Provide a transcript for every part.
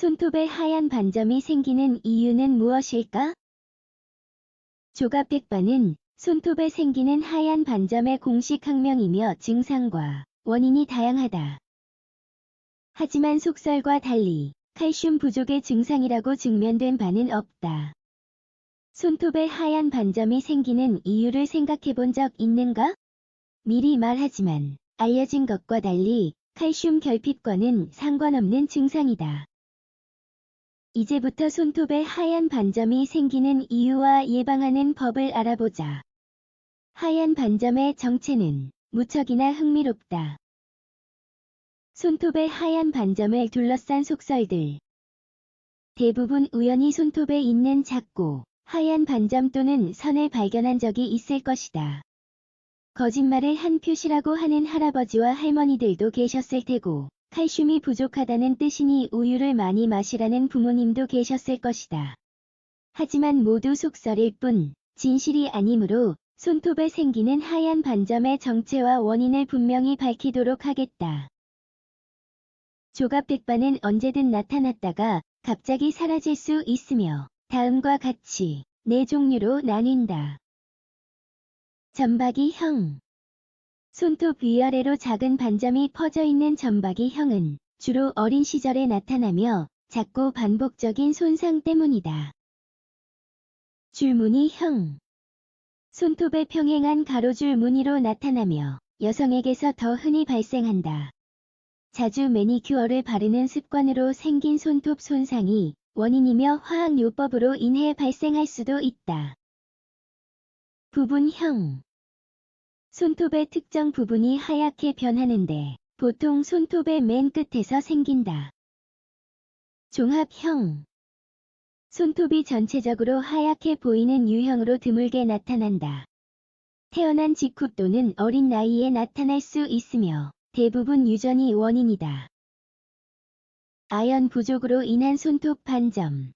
손톱에 하얀 반점이 생기는 이유는 무엇일까? 조갑백반은 손톱에 생기는 하얀 반점의 공식 학명이며 증상과 원인이 다양하다. 하지만 속설과 달리 칼슘 부족의 증상이라고 증명된 바는 없다. 손톱에 하얀 반점이 생기는 이유를 생각해 본 적 있는가? 미리 말하지만 알려진 것과 달리 칼슘 결핍과는 상관없는 증상이다. 이제부터 손톱에 하얀 반점이 생기는 이유와 예방하는 법을 알아보자. 하얀 반점의 정체는 무척이나 흥미롭다. 손톱의 하얀 반점을 둘러싼 속설들. 대부분 우연히 손톱에 있는 작고 하얀 반점 또는 선을 발견한 적이 있을 것이다. 거짓말을 한 표시라고 하는 할아버지와 할머니들도 계셨을 테고, 칼슘이 부족하다는 뜻이니 우유를 많이 마시라는 부모님도 계셨을 것이다. 하지만 모두 속설일 뿐 진실이 아니므로 손톱에 생기는 하얀 반점의 정체와 원인을 분명히 밝히도록 하겠다. 조갑백반은 언제든 나타났다가 갑자기 사라질 수 있으며 다음과 같이 4종류로 나뉜다. 점박이형. 손톱 위아래로 작은 반점이 퍼져 있는 점박이형은 주로 어린 시절에 나타나며 작고 반복적인 손상 때문이다. 줄무늬형. 손톱에 평행한 가로줄 무늬로 나타나며 여성에게서 더 흔히 발생한다. 자주 매니큐어를 바르는 습관으로 생긴 손톱 손상이 원인이며 화학요법으로 인해 발생할 수도 있다. 부분형. 손톱의 특정 부분이 하얗게 변하는데 보통 손톱의 맨 끝에서 생긴다. 종합형. 손톱이 전체적으로 하얗게 보이는 유형으로 드물게 나타난다. 태어난 직후 또는 어린 나이에 나타날 수 있으며 대부분 유전이 원인이다. 아연 부족으로 인한 손톱 반점.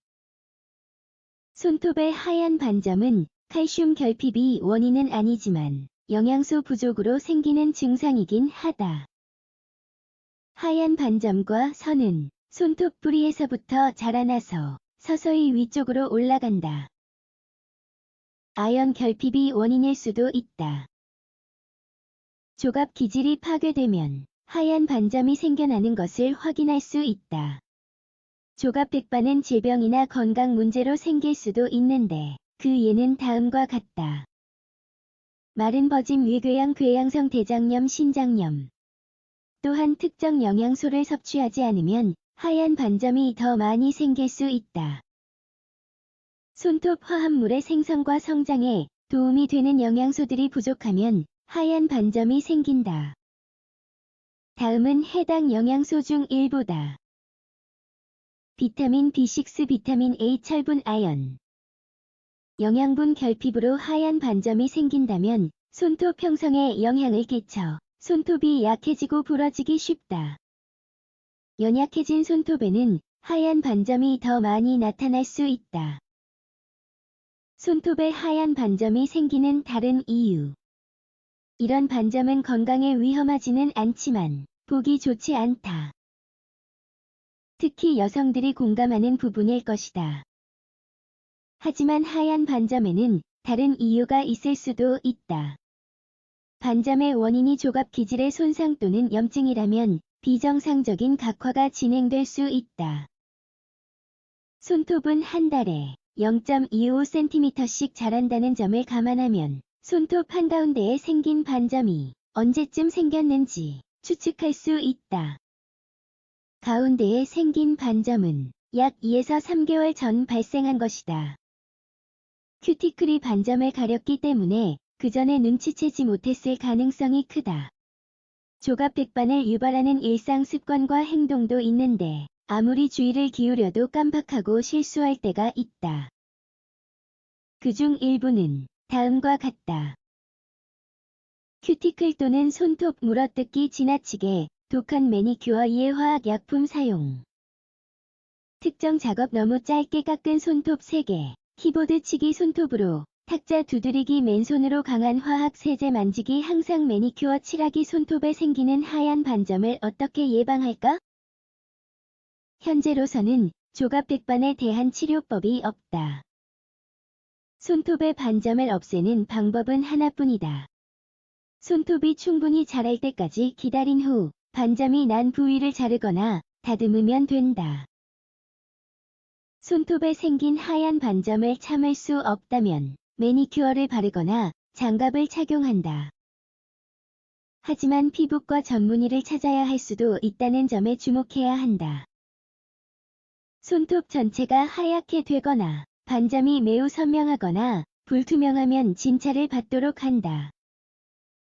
손톱의 하얀 반점은 칼슘 결핍이 원인은 아니지만 영양소 부족으로 생기는 증상이긴 하다. 하얀 반점과 선은 손톱 뿌리에서부터 자라나서 서서히 위쪽으로 올라간다. 아연 결핍이 원인일 수도 있다. 조갑 기질이 파괴되면 하얀 반점이 생겨나는 것을 확인할 수 있다. 조갑백반은 질병이나 건강 문제로 생길 수도 있는데 그 예는 다음과 같다. 마른 버짐 위궤양 궤양성 대장염 신장염. 또한 특정 영양소를 섭취하지 않으면 하얀 반점이 더 많이 생길 수 있다. 손톱 화합물의 생성과 성장에 도움이 되는 영양소들이 부족하면 하얀 반점이 생긴다. 다음은 해당 영양소 중 일부다. 비타민 B6, 비타민 A, 철분, 아연. 영양분 결핍으로 하얀 반점이 생긴다면 손톱 형성에 영향을 끼쳐 손톱이 약해지고 부러지기 쉽다. 연약해진 손톱에는 하얀 반점이 더 많이 나타날 수 있다. 손톱에 하얀 반점이 생기는 다른 이유. 이런 반점은 건강에 위험하지는 않지만 보기 좋지 않다. 특히 여성들이 공감하는 부분일 것이다. 하지만 하얀 반점에는 다른 이유가 있을 수도 있다. 반점의 원인이 조갑 기질의 손상 또는 염증이라면 비정상적인 각화가 진행될 수 있다. 손톱은 한 달에 0.25cm씩 자란다는 점을 감안하면 손톱 한가운데에 생긴 반점이 언제쯤 생겼는지 추측할 수 있다. 가운데에 생긴 반점은 약 2에서 3개월 전 발생한 것이다. 큐티클이 반점을 가렸기 때문에 그 전에 눈치채지 못했을 가능성이 크다. 조갑백반을 유발하는 일상 습관과 행동도 있는데 아무리 주의를 기울여도 깜빡하고 실수할 때가 있다. 그중 일부는 다음과 같다. 큐티클 또는 손톱 물어뜯기 지나치게 독한 매니큐어 이해화학 약품 사용. 특정 작업 너무 짧게 깎은 손톱 3개. 키보드 치기 손톱으로 탁자 두드리기 맨손으로 강한 화학 세제 만지기 항상 매니큐어 칠하기 손톱에 생기는 하얀 반점을 어떻게 예방할까? 현재로서는 조갑백반에 대한 치료법이 없다. 손톱의 반점을 없애는 방법은 하나뿐이다. 손톱이 충분히 자랄 때까지 기다린 후 반점이 난 부위를 자르거나 다듬으면 된다. 손톱에 생긴 하얀 반점을 참을 수 없다면 매니큐어를 바르거나 장갑을 착용한다. 하지만 피부과 전문의를 찾아야 할 수도 있다는 점에 주목해야 한다. 손톱 전체가 하얗게 되거나 반점이 매우 선명하거나 불투명하면 진찰을 받도록 한다.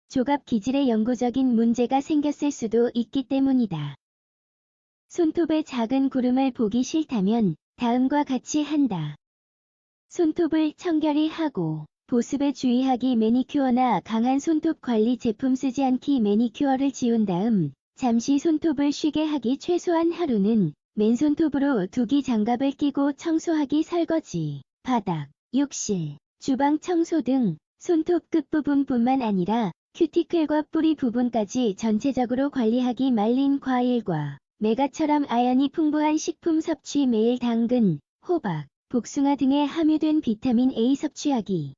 조갑 기질에 영구적인 문제가 생겼을 수도 있기 때문이다. 손톱의 작은 구름을 보기 싫다면 다음과 같이 한다. 손톱을 청결히 하고 보습에 주의하기. 매니큐어나 강한 손톱 관리 제품 쓰지 않기. 매니큐어를 지운 다음 잠시 손톱을 쉬게 하기. 최소한 하루는 맨손톱으로 두기. 장갑을 끼고 청소하기. 설거지, 바닥, 욕실, 주방 청소 등 손톱 끝부분뿐만 아니라 큐티클과 뿌리 부분까지 전체적으로 관리하기. 말린 과일과 메가처럼 아연이 풍부한 식품 섭취. 매일 당근, 호박, 복숭아 등에 함유된 비타민 A 섭취하기.